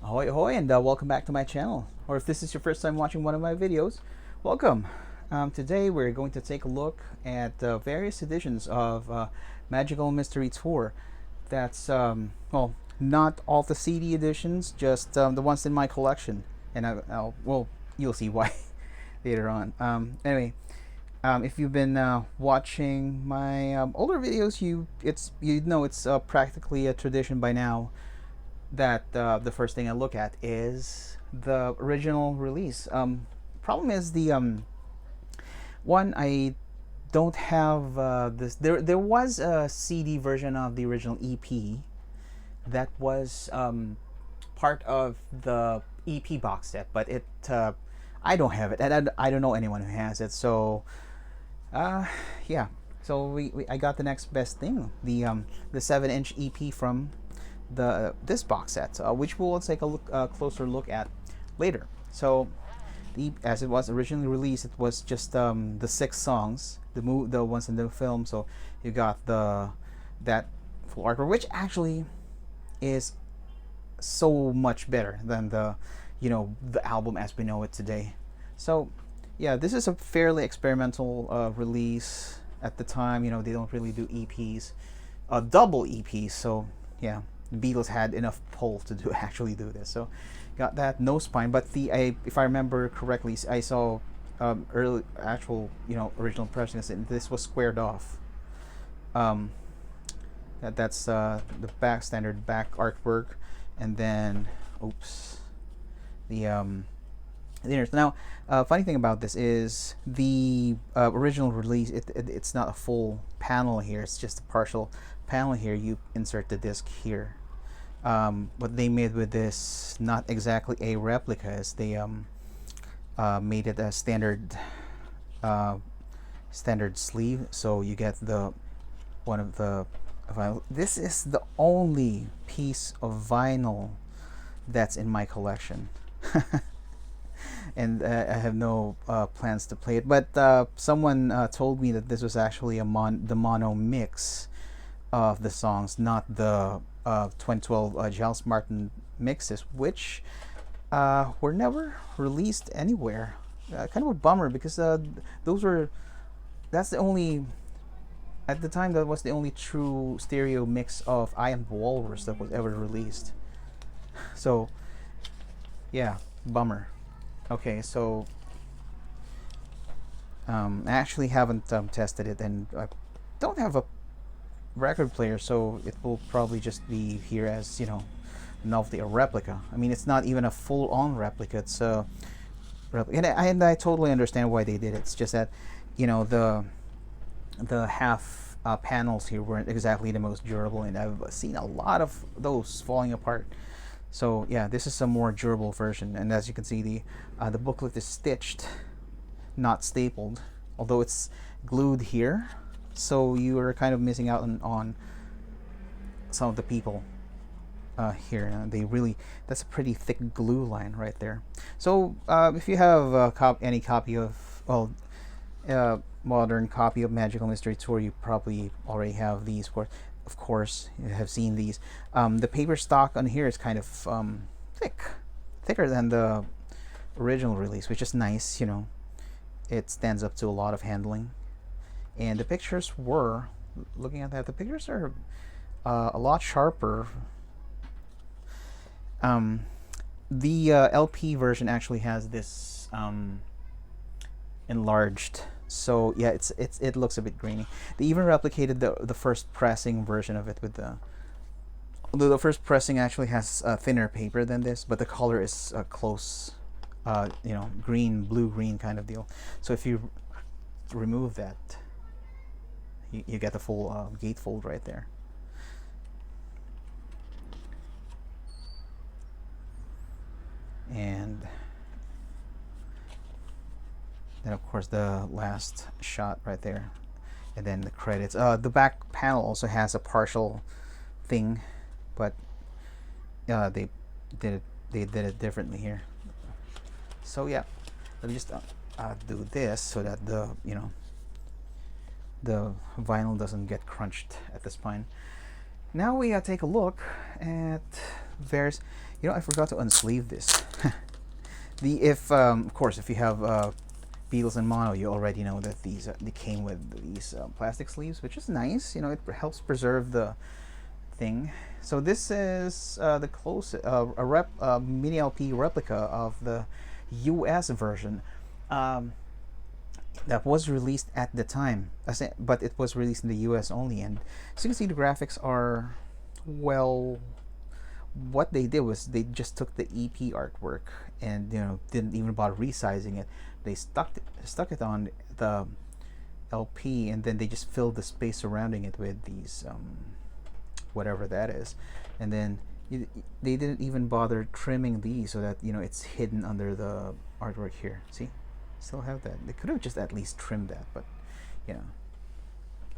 Ahoy ahoy and welcome back to my channel. Or if this is your first time watching one of my videos, welcome. Today we're going to take a look at various editions of Magical Mystery Tour. That's, well, not all the CD editions, just the ones in my collection. And well, you'll see why later on. Anyway, if you've been watching my older videos, you know it's practically a tradition by now that the first thing I look at is the original release. Problem is the one I don't have this. There was a CD version of the original EP that was part of the EP box set, but it I don't have it, and I don't know anyone who has it. So yeah. So I got the next best thing, the 7-inch EP from this box set, which we'll take a closer look at later. So, as it was originally released, it was just the 6 songs, the ones in the film. So you got that full artwork, which actually is so much better than the album as we know it today. So yeah, this is a fairly experimental release at the time. They don't really do EPs, double EPs. So yeah, the Beatles had enough pull to actually do this. So got that, no spine, but if I remember correctly, I saw early actual original pressings, and this was squared off. That's the standard back artwork, and then oops, the inner. Now, funny thing about this is the original release. It's not a full panel here. It's just a partial panel here. You insert the disc here. What they made with this, not exactly a replica, is they made it a standard sleeve. So you get one of the vinyl. This is the only piece of vinyl that's in my collection. And I have no plans to play it, but someone told me that this was actually the mono mix of the songs, not the 2012 Giles Martin mixes, which were never released anywhere. Kind of a bummer, because that's the only, at the time, that was the only true stereo mix of I Am the Walrus that was ever released. So yeah, bummer. Okay, so I actually haven't tested it, and I don't have a record player, so it will probably just be here as novelty, a replica. I mean, it's not even a full-on replica. It's a replica, and I totally understand why they did it. It's just that the half panels here weren't exactly the most durable, and I've seen a lot of those falling apart. So yeah, this is a more durable version, and as you can see, the booklet is stitched, not stapled, although it's glued here. So you are kind of missing out on some of the people here. That's a pretty thick glue line right there. So if you have any copy of, well, modern copy of Magical Mystery Tour, you probably already have these. Of course, you have seen these. The paper stock on here is kind of thicker than the original release, which is nice. It stands up to a lot of handling. And the pictures looking at that, the pictures are a lot sharper. The LP version actually has this enlarged, so yeah, it looks a bit grainy. They even replicated the first pressing version of it with although the first pressing actually has thinner paper than this, but the color is close, blue-green kind of deal. So if you remove that, you get the full gatefold right there. And then of course the last shot right there, and then the credits. The back panel also has a partial thing, but they did it differently here. So yeah, let me just do this so that the vinyl doesn't get crunched at the spine. Now we take a look at various. You know, I forgot to unsleeve this. Of course, if you have Beatles in mono, you already know that these they came with these plastic sleeves, which is nice. You know, it helps preserve the thing. So this is the closest mini LP replica of the US version that was released at the time, but it was released in the US only. And so you can see the graphics are, well, what they did was they just took the EP artwork and, you know, didn't even bother resizing it. They stuck it on the LP, and then they just filled the space surrounding it with these whatever that is, and then they didn't even bother trimming these so that, you know, it's hidden under the artwork here. See, still have that. They could have just at least trimmed that, but you know,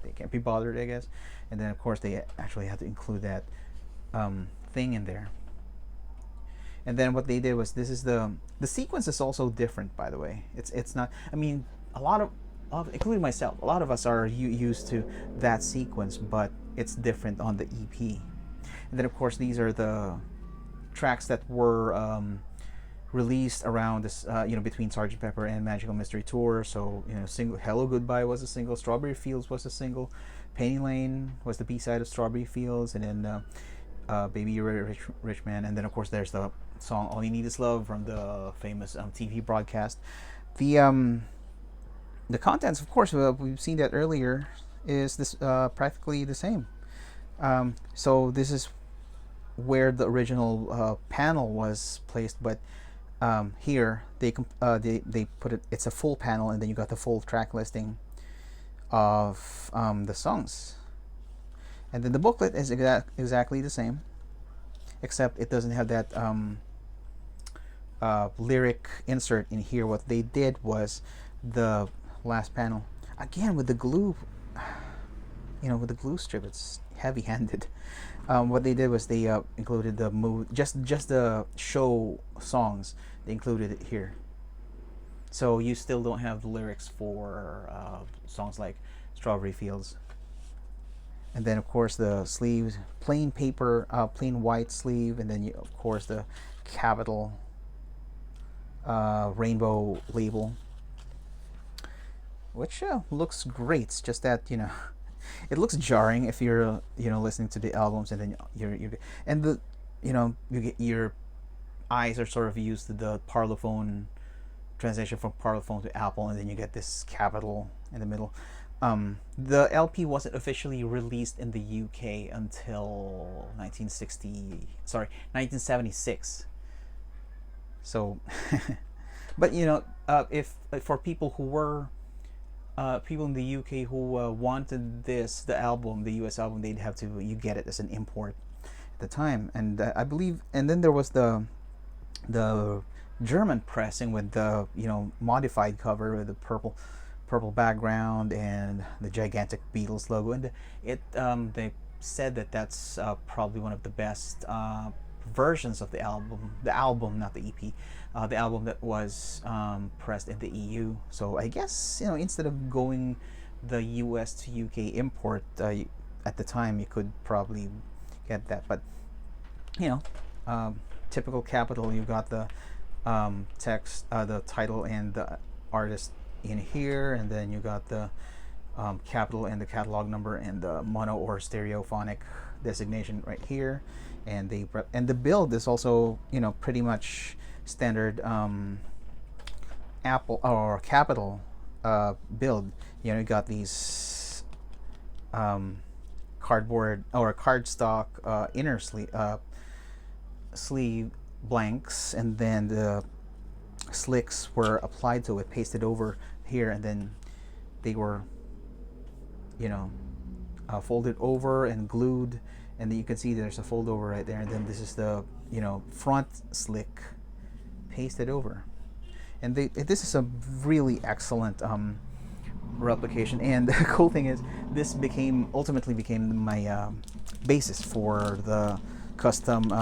they can't be bothered, I guess. And then of course they actually had to include that thing in there. And then what they did was, this is the sequence is also different, by the way. It's not, I mean, a lot of including myself, a lot of us are used to that sequence, but it's different on the EP. And then of course these are the tracks that were released around this, you know, between Sgt. Pepper and Magical Mystery Tour. So, you know, single Hello Goodbye was a single, Strawberry Fields was a single, Penny Lane was the B-side of Strawberry Fields, and then Baby You're a Rich Man, and then of course there's the song All You Need Is Love from the famous TV broadcast. The contents, of course, we've seen that earlier, is this practically the same. So this is where the original panel was placed, but here they put it. It's a full panel, and then you got the full track listing of the songs. And then the booklet is exactly the same, except it doesn't have that lyric insert in here. What they did was the last panel, again with the glue, you know, with the glue strip, it's heavy-handed. What they did was they included the just the show songs. They included it here, so you still don't have the lyrics for songs like Strawberry Fields. And then of course the sleeves, plain paper, plain white sleeve, and then of course the capital rainbow label, which looks great. It's just that, you know, it looks jarring if you're, you know, listening to the albums, and then you and the, you know, you get, your eyes are sort of used to the Parlophone transition from Parlophone to Apple, and then you get this capital in the middle. The LP wasn't officially released in the UK until 1976. So, but you know, if for people who were people in the UK who wanted the album, the US album, they'd have to, you get it as an import at the time. And I believe, and then there was the German pressing with the, you know, modified cover with the purple background and the gigantic Beatles logo, and they said that that's probably one of the best versions of the album, not the EP, the album that was pressed in the EU. So I guess, you know, instead of going the US to UK import, at the time you could probably get that. But you know, typical Capitol, you got the text, the title and the artist in here, and then you got the Capitol and the catalog number and the mono or stereophonic designation right here. And the build is also, you know, pretty much standard Apple or Capitol build. You know, you got these cardboard or cardstock inner sleeve blanks, and then the slicks were applied to it, pasted over here, and then they were, you know, folded over and glued. And then you can see there's a fold over right there, and then this is the, you know, front slick pasted over. And this is a really excellent replication. And the cool thing is, this ultimately became my basis for the custom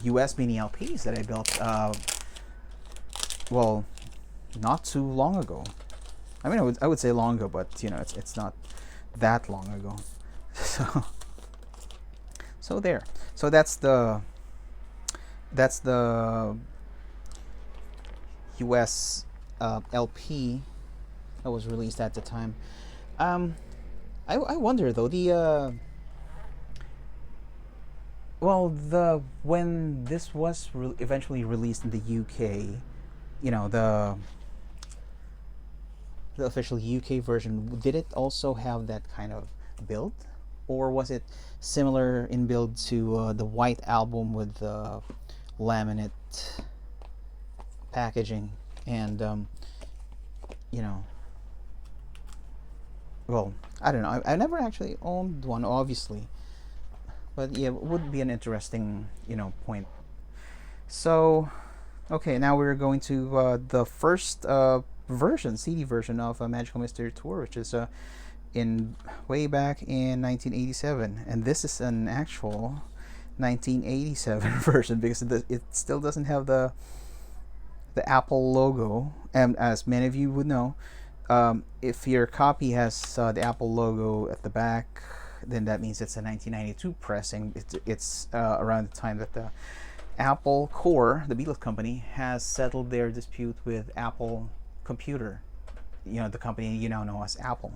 US mini LPs that I built, well, not too long ago. I mean, I would say long ago, but you know, it's not that long ago. So there. So that's the That's the US LP that was released at the time. Um, I wonder though, well, the when this was eventually released in the UK, you know, the official UK version, did it also have that kind of build, or was it similar in build to the white album with the laminate packaging and you know, well, I don't know. I never actually owned one, obviously, but yeah, it would be an interesting, point. So, okay, now we're going to the first version, CD version of Magical Mystery Tour, which is in way back in 1987, and this is an actual 1987 version because it still doesn't have the Apple logo, and as many of you would know, if your copy has the Apple logo at the back, then that means it's a 1992 pressing. It's around the time that the Apple Corps, the Beatles company, has settled their dispute with Apple Computer, the company you now know as Apple,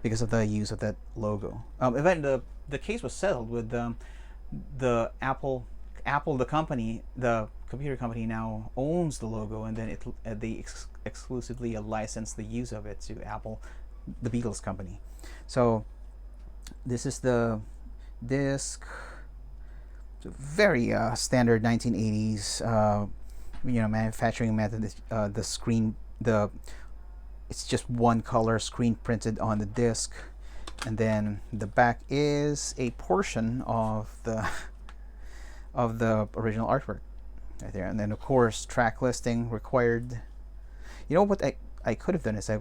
because of the use of that logo. The case was settled with the Apple, the company, the computer company, now owns the logo, and then they exclusively license the use of it to Apple, the Beatles company. So this is the disc. Very standard 1980s, manufacturing method. The screen, it's just one color screen printed on the disc, and then the back is a portion of the of the original artwork right there, and then of course track listing required. What I could have done is I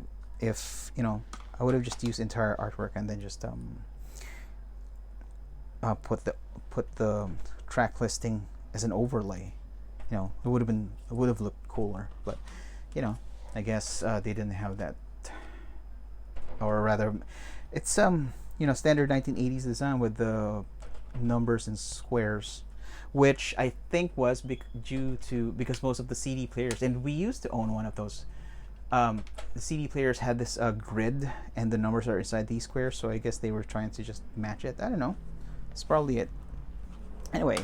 would have just used entire artwork and then just put the track listing as an overlay. It would have looked cooler, but I guess they didn't have that, or rather, it's standard 1980s design with the numbers and squares, which I think was because most of the CD players, and we used to own one of those. The CD players had this grid, and the numbers are inside these squares, so I guess they were trying to just match it. I don't know. That's probably it. Anyway,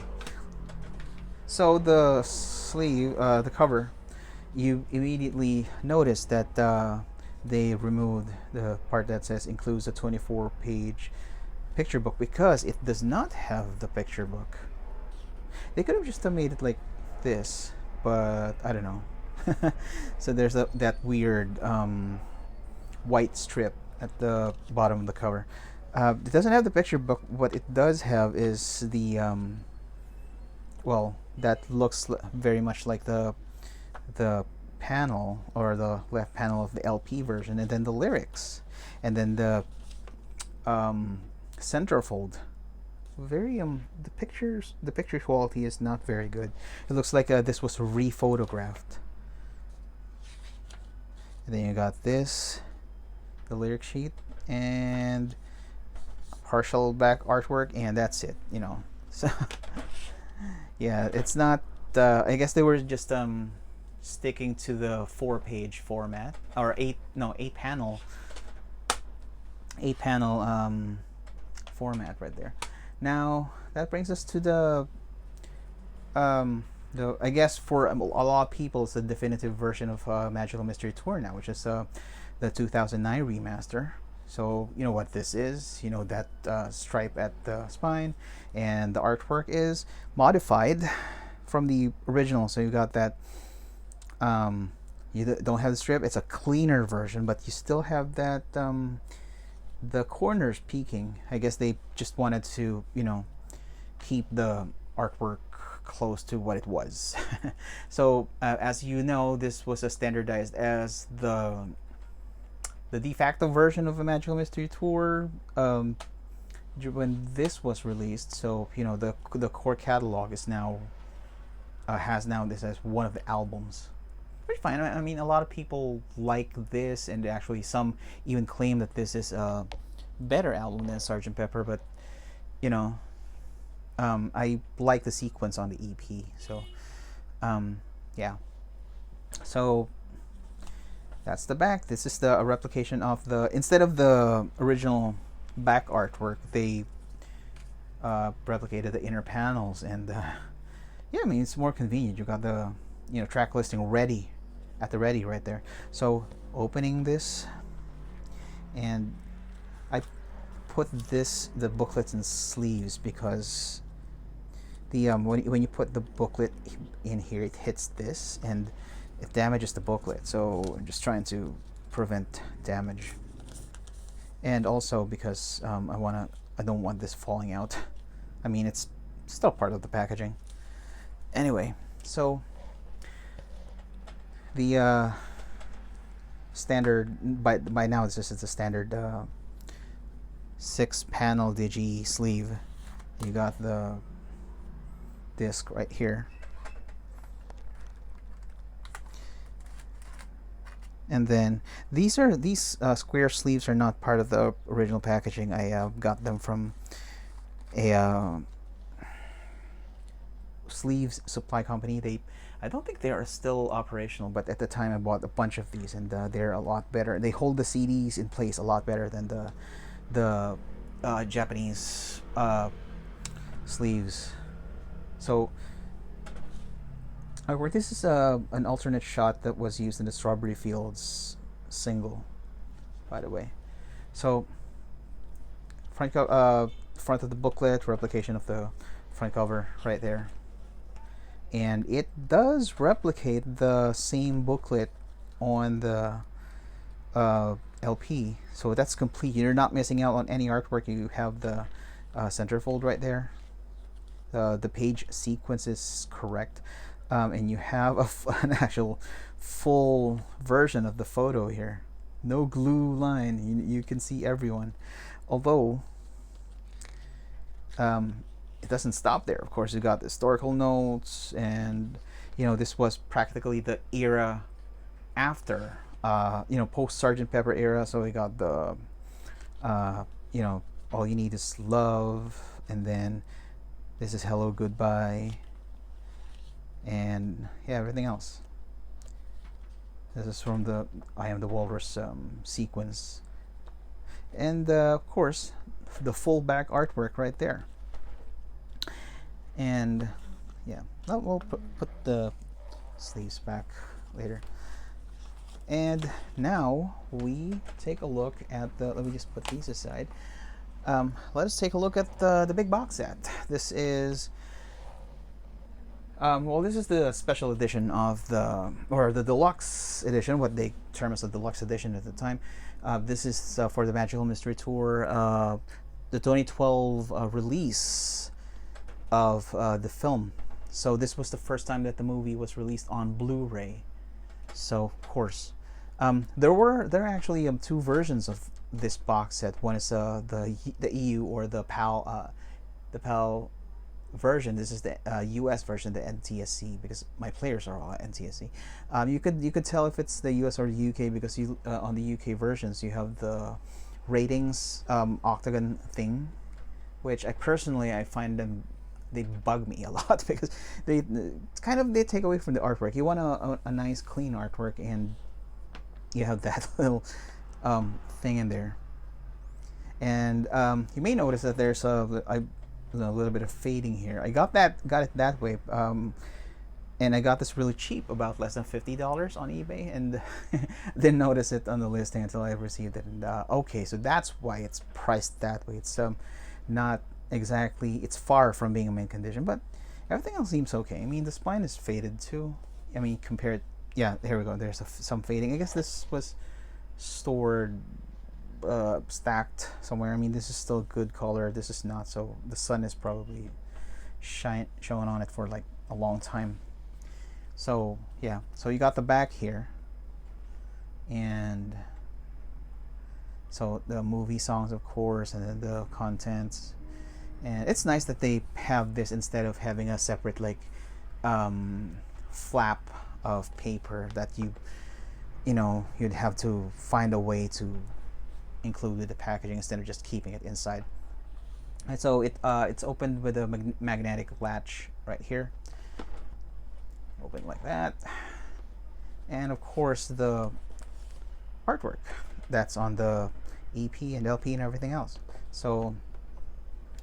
so the sleeve, the cover, you immediately notice that they removed the part that says includes a 24-page picture book, because it does not have the picture book. They could have just made it like this, but I don't know. So there's that weird white strip at the bottom of the cover. It doesn't have the picture book. What it does have is the that looks very much like the panel, or the left panel of the LP version, and then the lyrics, and then the centerfold. Very the picture quality is not very good. It looks like this was rephotographed. And then you got this, the lyric sheet, and partial back artwork, and that's it. So yeah, it's not. I guess they were just sticking to the 4-page format, or eight panel format right there. Now that brings us to the I guess for a lot of people, it's the definitive version of Magical Mystery Tour now, which is the 2009 remaster. So you know what this is. That stripe at the spine, and the artwork is modified from the original. So you got that. You don't have the strip. It's a cleaner version, but you still have that. The corners peeking. I guess they just wanted to, keep the artwork close to what it was. So as you know, this was standardized as the de facto version of a Magical Mystery Tour when this was released. So the core catalog is now has this as one of the albums. Pretty fine. I mean, a lot of people like this, and actually some even claim that this is a better album than Sgt. Pepper, but I like the sequence on the EP. So Yeah, so that's the back. This is the a replication of the, instead of the original back artwork, they replicated the inner panels, and yeah, I mean, it's more convenient. You got the, you know, track listing ready at the ready right there. So opening this, and I put the booklets in sleeves because the when you put the booklet in here, it hits this and it damages the booklet. So I'm just trying to prevent damage, and also because I don't want this falling out. I mean, it's still part of the packaging. Anyway, so the standard, by now this is the standard 6-panel digi sleeve. You got the disc right here, and then these square sleeves are not part of the original packaging. I got them from a sleeves supply company. I don't think they are still operational, but at the time I bought a bunch of these, and they're a lot better. They hold the CDs in place a lot better than the Japanese sleeves. So this is an alternate shot that was used in the Strawberry Fields single, by the way. So front of the booklet, replication of the front cover right there, and it does replicate the same booklet on the LP, so that's complete. You're not missing out on any artwork. You have the centerfold right there. The page sequence is correct, and you have an actual full version of the photo here. No glue line. You can see everyone. Although it doesn't stop there. Of course, you got the historical notes, and you know, this was practically the era after, you know, post Sgt. Pepper era. So we got the you know, All You Need Is Love, and then this is Hello Goodbye, and yeah, everything else. This is from the I Am the Walrus sequence, and of course the full back artwork right there. And yeah, we'll put the sleeves back later. And now we take a look at the, let me just put these aside. Let us take a look at the big box set. This is well, this is the special edition of the deluxe edition, what they term as the deluxe edition at the time. This is for the Magical Mystery Tour, the 2012 release of the film. So this was the first time that the movie was released on Blu-ray. So of course, there are actually two versions of this box set. One is the EU or the PAL version. This is the US version, the NTSC, because my players are all NTSC. You could tell if it's the US or the UK because you on the UK versions you have the ratings octagon thing, which I find them, they bug me a lot because they take away from the artwork. You want a nice clean artwork, and you have that little thing in there. And you may notice that there's a little bit of fading here. I got it that way, and I got this really cheap, about less than $50 on eBay, and didn't notice it on the listing until I received it. And okay, so that's why it's priced that way. It's not exactly, it's far from being a mint condition, but everything else seems okay. I mean, the spine is faded too. I mean, compared, yeah, here we go. There's some fading. I guess this was stored stacked somewhere. I mean, this is still good color, this is not, so the sun is probably showing on it for like a long time. So yeah, so you got the back here, and so the movie songs, of course, and then the contents. And it's nice that they have this instead of having a separate like flap of paper that you know, you'd have to find a way to include with the packaging instead of just keeping it inside. And so it's opened with a magnetic latch right here. open like that. And of course the artwork that's on the EP and LP and everything else. So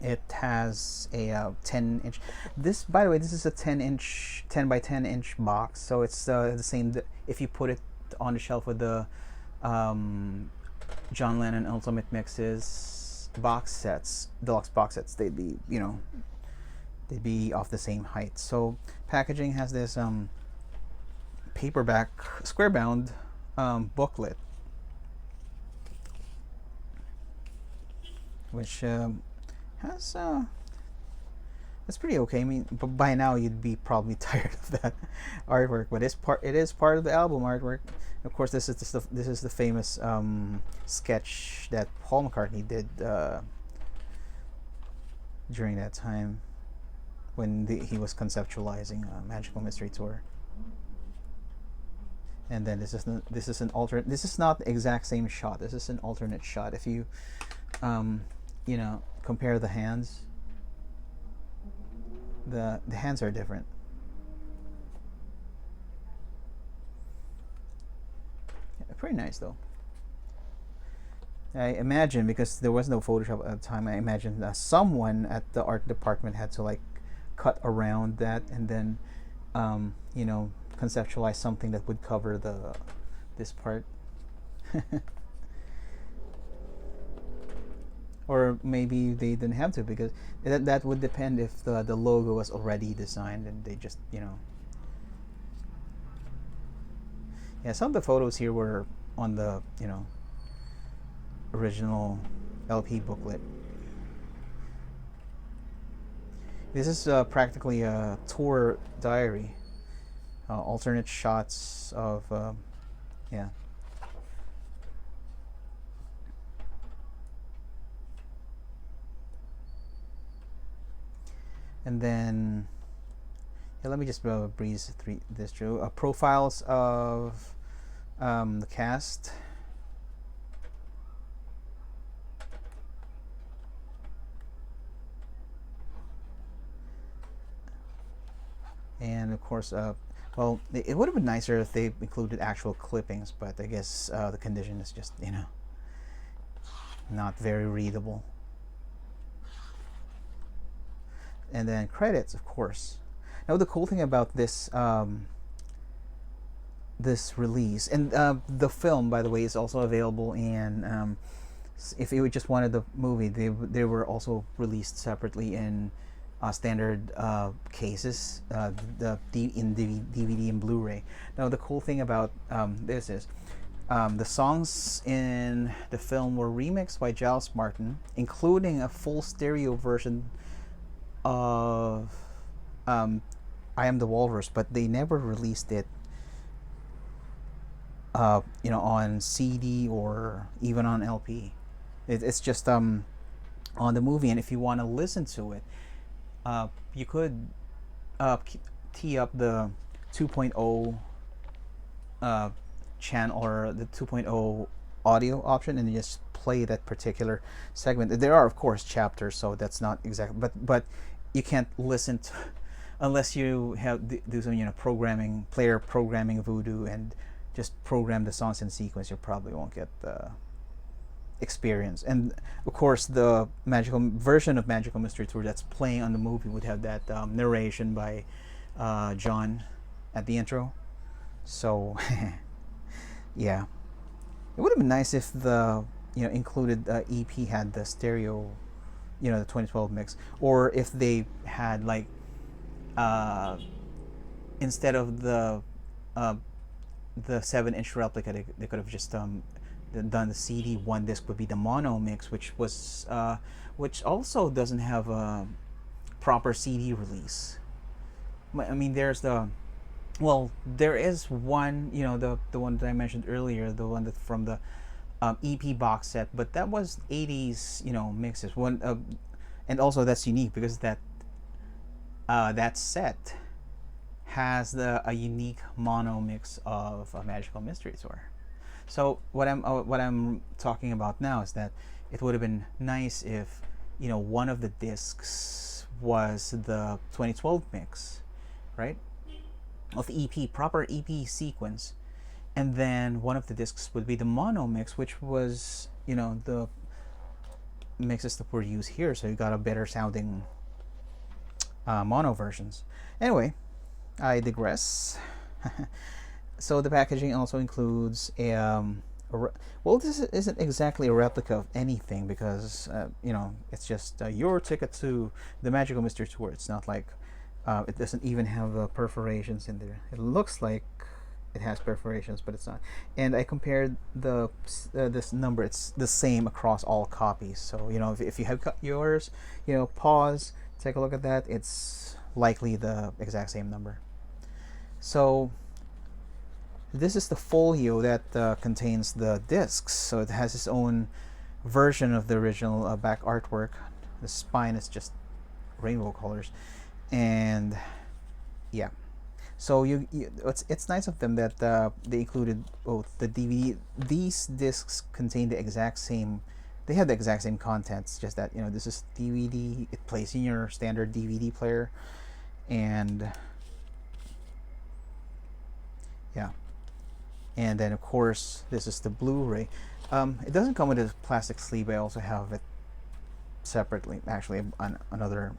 it has a 10-inch. This, by the way, this is a 10-inch, 10 by 10-inch box. So it's the same. If you put it on the shelf with the John Lennon Ultimate Mixes box sets, deluxe box sets, they'd be, you know, they'd be off the same height. So packaging has this paperback square bound booklet, which has it's pretty okay. I mean, but by now you'd be probably tired of that artwork, but it is part of the album artwork. Of course, this is the famous sketch that Paul McCartney did during that time when he was conceptualizing Magical Mystery Tour. And then this is an alternate. This is not the exact same shot. This is an alternate shot. If you you know, compare the hands, the hands are different. Yeah, pretty nice though. I imagine, because there was no Photoshop at the time, I imagine someone at the art department had to like cut around that and then you know, conceptualize something that would cover this part. Or maybe they didn't have to, because that would depend if the logo was already designed and they just, you know. Yeah, some of the photos here were on the, you know, original LP booklet. This is practically a tour diary. Alternate shots of yeah. And then, yeah, let me just breeze this through. Profiles of the cast. And of course, well, it would have been nicer if they included actual clippings, but I guess the condition is just, you know, not very readable. And then credits, of course. Now the cool thing about this this release, and the film, by the way, is also available in if you just wanted the movie, they were also released separately in standard cases, in DVD and Blu-ray. Now the cool thing about this is the songs in the film were remixed by Giles Martin, including a full stereo version of I Am the Walrus, but they never released it you know, on CD or even on LP. It's just on the movie. And if you want to listen to it, you could tee up the 2.0 channel or the 2.0 audio option and just play that particular segment. There are of course chapters, so that's not exactly, but you can't listen to unless you have do some, you know, player programming voodoo and just program the songs in sequence. You probably won't get the experience. And of course the magical version of Magical Mystery Tour that's playing on the movie would have that narration by John at the intro. So yeah, it would have been nice if the, you know, included EP had the stereo, you know, the 2012 mix, or if they had like instead of the 7-inch replica, they could have just done the CD. One disc would be the mono mix, which was which also doesn't have a proper CD release. I mean, there's the, well, there is one, you know, the one that I mentioned earlier, the one that from the EP box set, but that was 80s, you know, mixes. One and also that's unique because that that set has a unique mono mix of a Magical Mystery Tour. So what I'm talking about now is that it would have been nice if, you know, one of the discs was the 2012 mix, right? of EP, proper EP sequence. And then one of the discs would be the mono mix, which was, you know, the mixes that were used here. So you got a better sounding mono versions. Anyway, I digress. So the packaging also includes well, this isn't exactly a replica of anything because you know, it's just your ticket to the Magical Mystery Tour. It's not like it doesn't even have perforations in there. It looks like it has perforations, but it's not. And I compared the this number. It's the same across all copies. So you know, if you have cut yours, you know, pause, take a look at that. It's likely the exact same number. So this is the folio that contains the discs. So it has its own version of the original back artwork. The spine is just rainbow colors, and yeah. So it's nice of them that they included both the DVD. These discs contain the exact same. They have the exact same contents. Just that, you know, this is DVD. It plays in your standard DVD player, and yeah. And then of course this is the Blu-ray. It doesn't come with a plastic sleeve. I also have it separately. Actually, on another,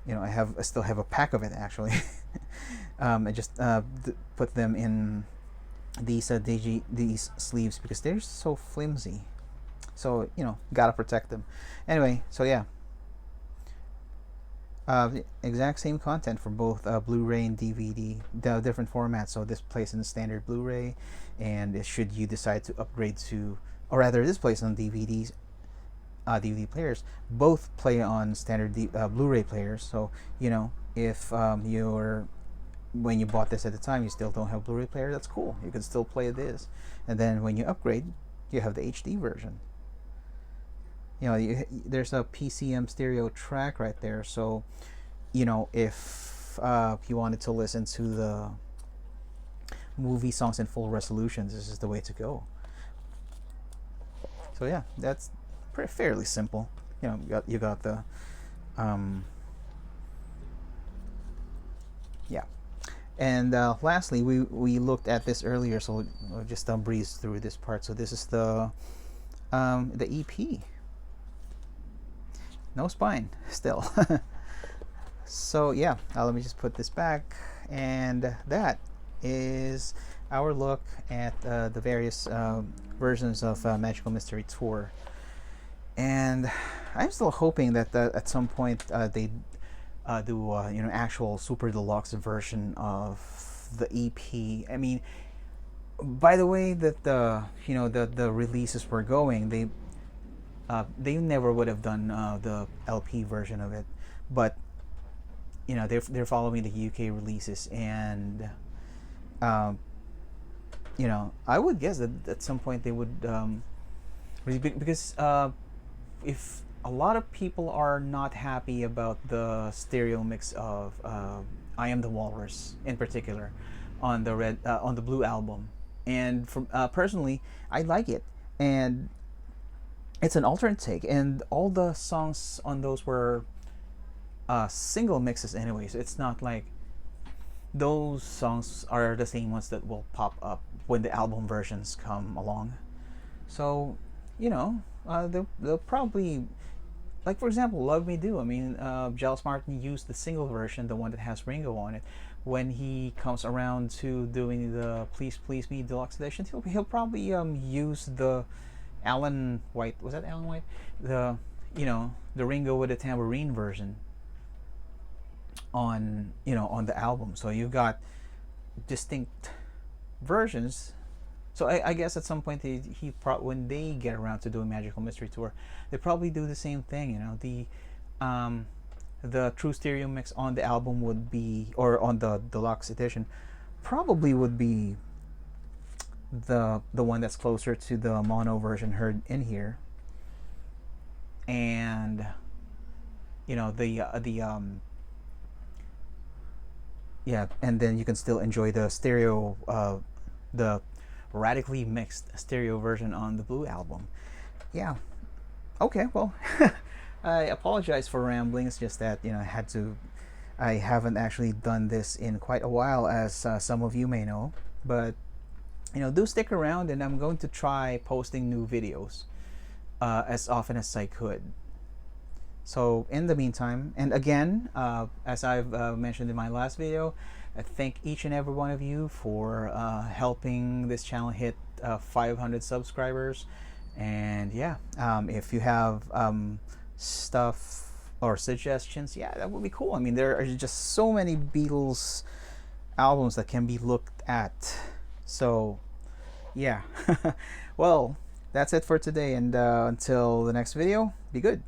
you know, I still have a pack of it actually. I just put them in these sleeves because they're so flimsy. So you know, gotta protect them. Anyway, so yeah. The exact same content for both Blu-ray and DVD, the different formats. So this plays in the standard Blu-ray, and should you decide to upgrade to, or rather, this plays on DVDs, DVD players. Both play on standard Blu-ray players. So you know, if when you bought this at the time, you still don't have Blu-ray player, that's cool. You can still play this, and then when you upgrade, you have the HD version. You know, there's a PCM stereo track right there. So, you know, if you wanted to listen to the movie songs in full resolution, this is the way to go. So yeah, that's fairly simple. You know, you got the yeah. And lastly, we looked at this earlier, so we'll just breeze through this part. So this is the EP. No spine still. So yeah, let me just put this back, and that is our look at the various versions of Magical Mystery Tour. And I'm still hoping that at some point they do you know, actual super deluxe version of the EP. I mean, by the way that the, you know, the releases were going, they never would have done the LP version of it, but you know, they're following the UK releases, and you know, I would guess that at some point they would because if a lot of people are not happy about the stereo mix of I Am the Walrus in particular on the Blue album, and from personally, I like it, and it's an alternate take, and all the songs on those were single mixes anyway, so it's not like those songs are the same ones that will pop up when the album versions come along. So, you know, they'll probably, like for example, Love Me Do. I mean, Giles Martin used the single version, the one that has Ringo on it. When he comes around to doing the Please Please Me Deluxe Edition, he'll probably use the Alan White, was that Alan White? The, you know, the Ringo with the tambourine version on, you know, on the album. So you've got distinct versions. So I guess at some point when they get around to doing Magical Mystery Tour, they probably do the same thing. You know, the true stereo mix on the album would be, or on the deluxe edition, probably would be the one that's closer to the mono version heard in here, and you know, yeah, and then you can still enjoy the stereo, the radically mixed stereo version on the Blue album. Yeah. Okay, well, I apologize for rambling. It's just that, you know, I had to I haven't actually done this in quite a while, as some of you may know. But do stick around, and I'm going to try posting new videos as often as I could. So in the meantime, and again, as I've mentioned in my last video, I thank each and every one of you for helping this channel hit 500 subscribers. And yeah, if you have stuff or suggestions, yeah, that would be cool. I mean, there are just so many Beatles albums that can be looked at. So yeah. Well, that's it for today, and until the next video, be good.